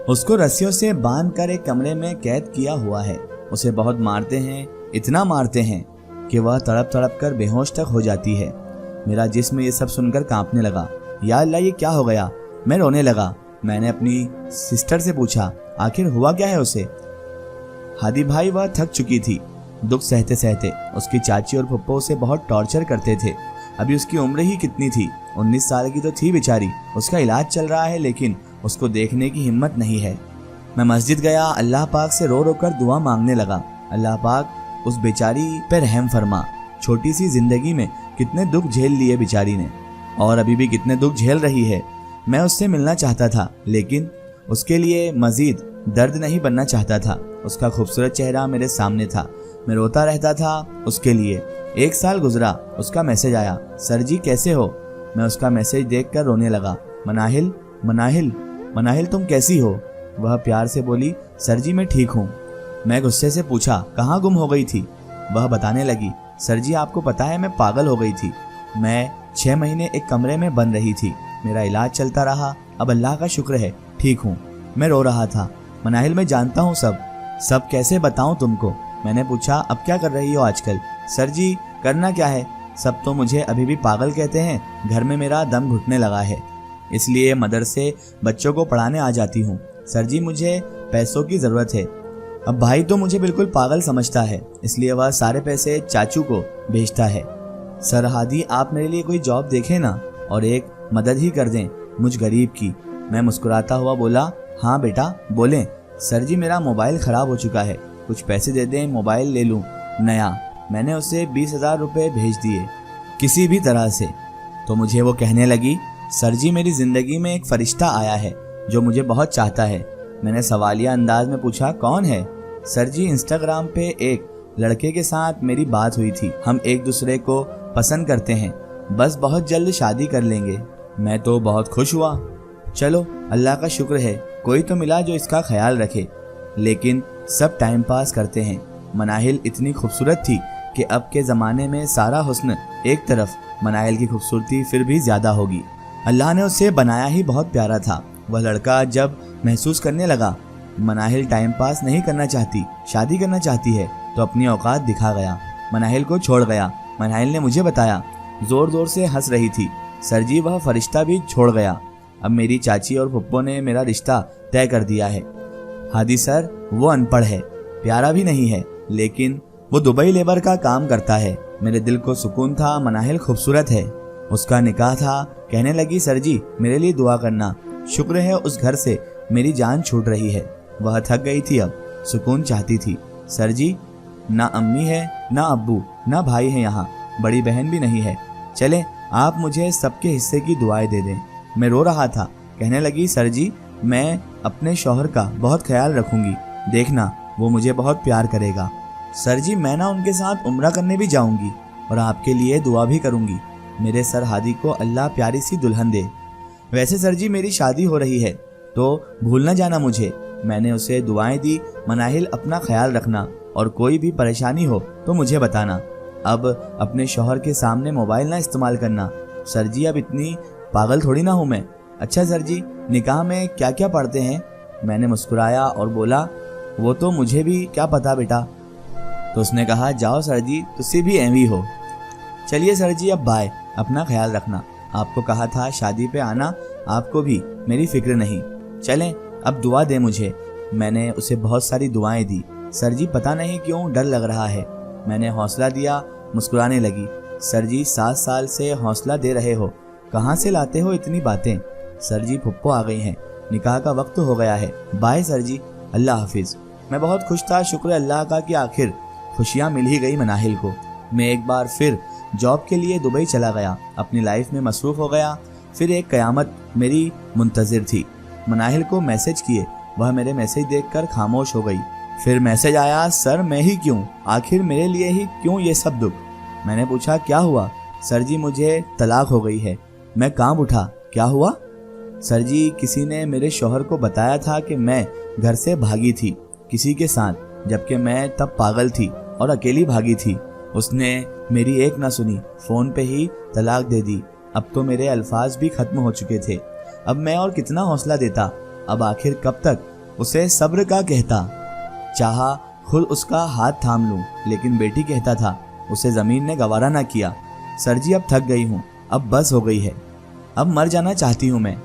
उसको रस्सियों से बांधकर एक कमरे में कैद किया हुआ है। उसे बहुत मारते हैं, इतना मारते हैं कि वह तड़प तड़प कर बेहोश तक हो जाती है। मेरा जिस्म ये सब सुनकर कांपने लगा। या अल्लाह, ये क्या हो गया? मैं रोने लगा। मैंने अपनी सिस्टर से पूछा, आखिर हुआ क्या है उसे? हादी भाई, वह थक चुकी थी दुख सहते सहते। उसकी चाची और फुप्पो उसे बहुत टॉर्चर करते थे। अभी उसकी उम्र ही कितनी थी, 19 साल की तो थी बेचारी। उसका इलाज चल रहा है लेकिन उसको देखने की हिम्मत नहीं है। मैं मस्जिद गया, अल्लाह पाक से रो रो कर दुआ मांगने लगा। अल्लाह पाक उस बेचारी पे रहम फरमा। छोटी सी जिंदगी में कितने दुख झेल लिए बेचारी ने, और अभी भी कितने दुख झेल रही है। मैं उससे मिलना चाहता था लेकिन उसके लिए मजीद दर्द नहीं बनना चाहता था। उसका खूबसूरत चेहरा मेरे सामने था। मैं रोता रहता था उसके लिए। 1 साल गुजरा, उसका मैसेज आया, सर जी कैसे हो? मैं उसका मैसेज देखकर रोने लगा। मनाहिल, मनाहिल, मनाहिल तुम कैसी हो? वह प्यार से बोली, सर जी मैं ठीक हूँ। मैं गुस्से से पूछा, कहाँ गुम हो गई थी? वह बताने लगी, सर जी आपको पता है मैं पागल हो गई थी। मैं 6 महीने एक कमरे में बंद रही थी। मेरा इलाज चलता रहा, अब अल्लाह का शुक्र है ठीक हूँ। मैं रो रहा था। मनाहिल मैं जानता हूँ सब कैसे बताऊँ तुमको? मैंने पूछा, अब क्या कर रही हो आजकल? सर जी करना क्या है, सब तो मुझे अभी भी पागल कहते हैं। घर में मेरा दम घुटने लगा है, इसलिए मदरसे बच्चों को पढ़ाने आ जाती हूँ। सर जी मुझे पैसों की ज़रूरत है। अब भाई तो मुझे बिल्कुल पागल समझता है, इसलिए वह सारे पैसे चाचू को भेजता है। सर हादी आप मेरे लिए कोई जॉब देखें ना, और एक मदद ही कर दें मुझ गरीब की। मैं मुस्कुराता हुआ बोला, हाँ बेटा बोलें। सर जी मेरा मोबाइल ख़राब हो चुका है, कुछ पैसे दे दें, मोबाइल ले लूँ नया। मैंने उसे 20,000 रुपये भेज दिए किसी भी तरह से। तो मुझे वो कहने लगी, सर जी मेरी ज़िंदगी में एक फ़रिश्ता आया है जो मुझे बहुत चाहता है। मैंने सवालिया अंदाज में पूछा, कौन है? सर जी इंस्टाग्राम पे एक लड़के के साथ मेरी बात हुई थी, हम एक दूसरे को पसंद करते हैं, बस बहुत जल्द शादी कर लेंगे। मैं तो बहुत खुश हुआ। चलो अल्लाह का शुक्र है कोई तो मिला जो इसका ख्याल रखे। लेकिन सब टाइम पास करते हैं। मनाहिल इतनी खूबसूरत थी कि अब के ज़माने में सारा हुस्न एक तरफ, मनाहिल की खूबसूरती फिर भी ज़्यादा होगी। अल्लाह ने उसे बनाया ही बहुत प्यारा था। वह लड़का जब महसूस करने लगा मनाहिल टाइम पास नहीं करना चाहती, शादी करना चाहती है, तो अपनी औकात दिखा गया, मनाहिल को छोड़ गया। मनाहिल ने मुझे बताया, ज़ोर ज़ोर से हंस रही थी, सर जी वह फरिश्ता भी छोड़ गया। अब मेरी चाची और फुप्पो ने मेरा रिश्ता तय कर दिया है। हादी सर वो अनपढ़ है, प्यारा भी नहीं है, लेकिन वो दुबई लेबर का काम करता है। मेरे दिल को सुकून था, मनाहिल खूबसूरत है। उसका निकाह था। कहने लगी, सर जी मेरे लिए दुआ करना, शुक्र है उस घर से मेरी जान छूट रही है। वह थक गई थी, अब सुकून चाहती थी। सर जी ना अम्मी है, ना अब्बू, ना भाई है, यहाँ बड़ी बहन भी नहीं है। चलें आप मुझे सबके हिस्से की दुआएं दे दें। मैं रो रहा था। कहने लगी, सर जी मैं अपने शौहर का बहुत ख्याल रखूंगी, देखना वो मुझे बहुत प्यार करेगा। सर जी मैं ना उनके साथ उम्रा करने भी जाऊंगी और आपके लिए दुआ भी करूंगी। मेरे सर हादी को अल्लाह प्यारी सी दुल्हन दे। वैसे सर जी मेरी शादी हो रही है तो भूल ना जाना मुझे। मैंने उसे दुआएं दी, मनाहिल अपना ख्याल रखना और कोई भी परेशानी हो तो मुझे बताना। अब अपने शौहर के सामने मोबाइल ना इस्तेमाल करना। सर जी अब इतनी पागल थोड़ी ना हूँ मैं। अच्छा सर जी निकाह में क्या क्या पढ़ते हैं? मैंने मुस्कुराया और बोला, वो तो मुझे भी क्या पता बेटा। तो उसने कहा, जाओ सर जी तुसी भी एवी हो। चलिए सर जी अब बाय, अपना ख्याल रखना। आपको कहा था शादी पे आना, आपको भी मेरी फिक्र नहीं। चलें अब दुआ दे मुझे। मैंने उसे बहुत सारी दुआएं दी। सर जी पता नहीं क्यों डर लग रहा है। मैंने हौसला दिया। मुस्कुराने लगी। सर जी 7 साल से हौसला दे रहे हो, कहाँ से लाते हो इतनी बातें? सर जी फुप्पो आ गई हैं, निकाह का वक्त हो गया है, बाय सर जी, अल्लाह हाफिज। मैं बहुत खुश था, शुक्र अल्लाह का कि आखिर खुशियाँ मिल ही गई मनाहिल को। मैं एक बार फिर जॉब के लिए दुबई चला गया, अपनी लाइफ में मसरूफ़ हो गया। फिर एक क़यामत मेरी मुंतज़िर थी। मनाहिल को मैसेज किए, वह मेरे मैसेज देखकर खामोश हो गई। फिर मैसेज आया, सर मैं ही क्यों, आखिर मेरे लिए ही क्यों ये सब दुख? मैंने पूछा, क्या हुआ? सर जी मुझे तलाक हो गई है। मैं कांप उठा, क्या हुआ? सर जी किसी ने मेरे शौहर को बताया था कि मैं घर से भागी थी किसी के साथ, जबकि मैं तब पागल थी और अकेली भागी थी। उसने मेरी एक ना सुनी, फ़ोन पे ही तलाक दे दी। अब तो मेरे अल्फाज भी ख़त्म हो चुके थे। अब मैं और कितना हौसला देता? अब आखिर कब तक उसे सब्र का कहता, चाहा खुद उसका हाथ थाम लूं, लेकिन बेटी कहता था। उसे जमीन ने गवारा ना किया। सर जी अब थक गई हूँ, अब बस हो गई है, अब मर जाना चाहती हूँ मैं।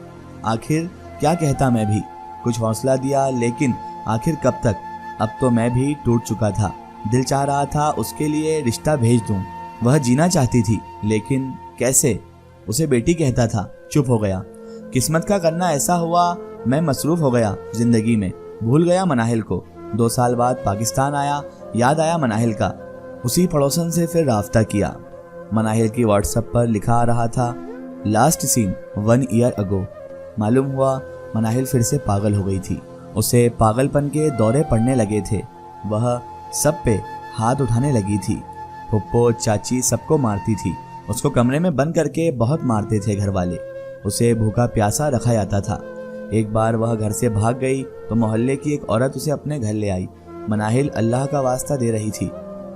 आखिर क्या कहता मैं भी, कुछ हौसला दिया, लेकिन आखिर कब तक। अब तो मैं भी टूट चुका था। दिल चाह रहा था उसके लिए रिश्ता भेज दूं। वह जीना चाहती थी, लेकिन कैसे। उसे बेटी कहता था। चुप हो गया। किस्मत का करना ऐसा हुआ, मैं मसरूफ हो गया जिंदगी में, भूल गया मनाहिल को। 2 साल बाद पाकिस्तान आया, याद आया मनाहिल का। उसी पड़ोसन से फिर राब्ता किया। मनाहिल की व्हाट्सएप पर लिखा आ रहा था, लास्ट सीन 1 ईयर अगो। मालूम हुआ मनाहिल फिर से पागल हो गई थी। उसे पागलपन के दौरे पड़ने लगे थे। वह सब पे हाथ उठाने लगी थी। फुप्पो चाची सबको मारती थी। उसको कमरे में बंद करके बहुत मारते थे घर वाले। उसे भूखा प्यासा रखा जाता था। एक बार वह घर से भाग गई तो मोहल्ले की एक औरत उसे अपने घर ले आई। मनाहिल अल्लाह का वास्ता दे रही थी,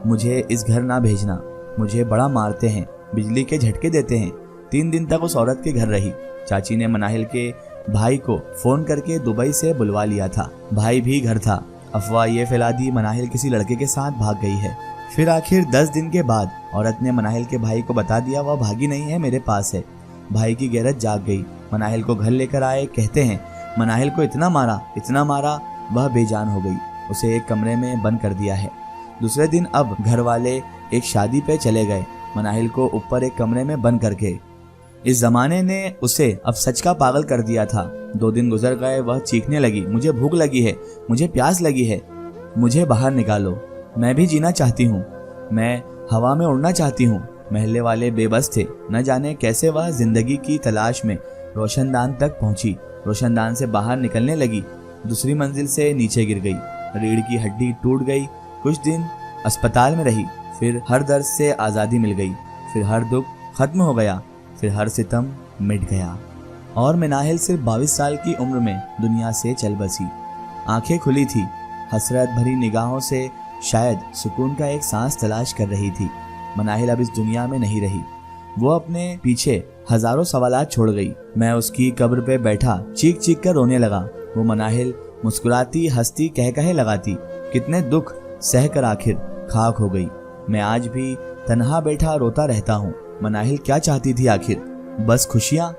मुझे इस घर ना भेजना, मुझे बड़ा मारते हैं, बिजली के झटके देते हैं। 3 दिन तक उस औरत के घर रही। चाची ने मनाहिल के भाई को फोन करके दुबई से बुलवा लिया था। भाई भी घर था। अफवाह ये फैला दी मनाहिल किसी लड़के के साथ भाग गई है। फिर आखिर 10 दिन के बाद औरत ने मनाहिल के भाई को बता दिया, वह भागी नहीं है, मेरे पास है। भाई की गैरत जाग गई। मनाहिल को घर लेकर आए। कहते हैं मनाहिल को इतना मारा, वह बेजान हो गई। उसे एक कमरे में बंद कर दिया है। दूसरे दिन अब घर वाले एक शादी पे चले गए, मनाहिल को ऊपर एक कमरे में बंद करके। इस जमाने ने उसे अब सच का पागल कर दिया था। 2 दिन गुजर गए। वह चीखने लगी, मुझे भूख लगी है, मुझे प्यास लगी है, मुझे बाहर निकालो, मैं भी जीना चाहती हूँ, मैं हवा में उड़ना चाहती हूँ। महल्ले वाले बेबस थे। न जाने कैसे वह जिंदगी की तलाश में रोशनदान तक पहुंची। रोशनदान से बाहर निकलने लगी, दूसरी मंजिल से नीचे गिर गई। रीढ़ की हड्डी टूट गई। कुछ दिन अस्पताल में रही। फिर हर दर्द से आज़ादी मिल गई। फिर हर दुख खत्म हो गया। फिर हर सितम मिट गया। और मनाहिल सिर्फ 22 साल की उम्र में दुनिया से चल बसी। आंखें खुली थी। हसरत भरी निगाहों से शायद सुकून का एक सांस तलाश कर रही थी। मनाहिल अब इस दुनिया में नहीं रही। वो अपने पीछे हजारों सवालात छोड़ गई। मैं उसकी कब्र पे बैठा चीख चीख कर रोने लगा। वो मनाहिल मुस्कुराती, हंसती, कहे लगाती, कितने दुख सह कर आखिर खाक हो गई। मैं आज भी तन्हा बैठा रोता रहता हूँ। मनाहिल क्या चाहती थी आखिर? बस खुशियाँ,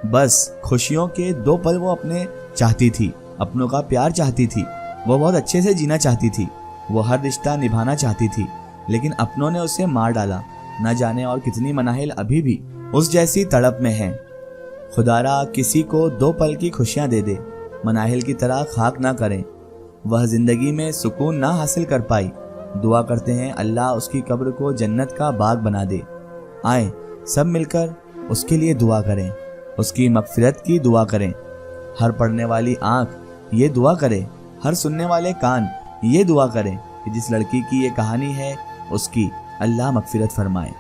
बस खुशियों के 2 पल वो अपने चाहती थी। अपनों का प्यार चाहती थी। वो बहुत अच्छे से जीना चाहती थी। वो हर रिश्ता निभाना चाहती थी, लेकिन अपनों ने उसे मार डाला। न जाने और कितनी मनाहिल अभी भी उस जैसी तड़प में है। खुदारा किसी को 2 पल की खुशियां दे दे, मनाहिल की तरह खाक ना करें। वह जिंदगी में सुकून ना हासिल कर पाई। दुआ करते हैं अल्लाह उसकी कब्र को जन्नत का बाग बना दे। आए सब मिलकर उसके लिए दुआ करें, उसकी मगफिरत की दुआ करें। हर पढ़ने वाली आंख ये दुआ करे, हर सुनने वाले कान ये दुआ करें कि जिस लड़की की ये कहानी है उसकी अल्लाह मगफिरत फरमाए।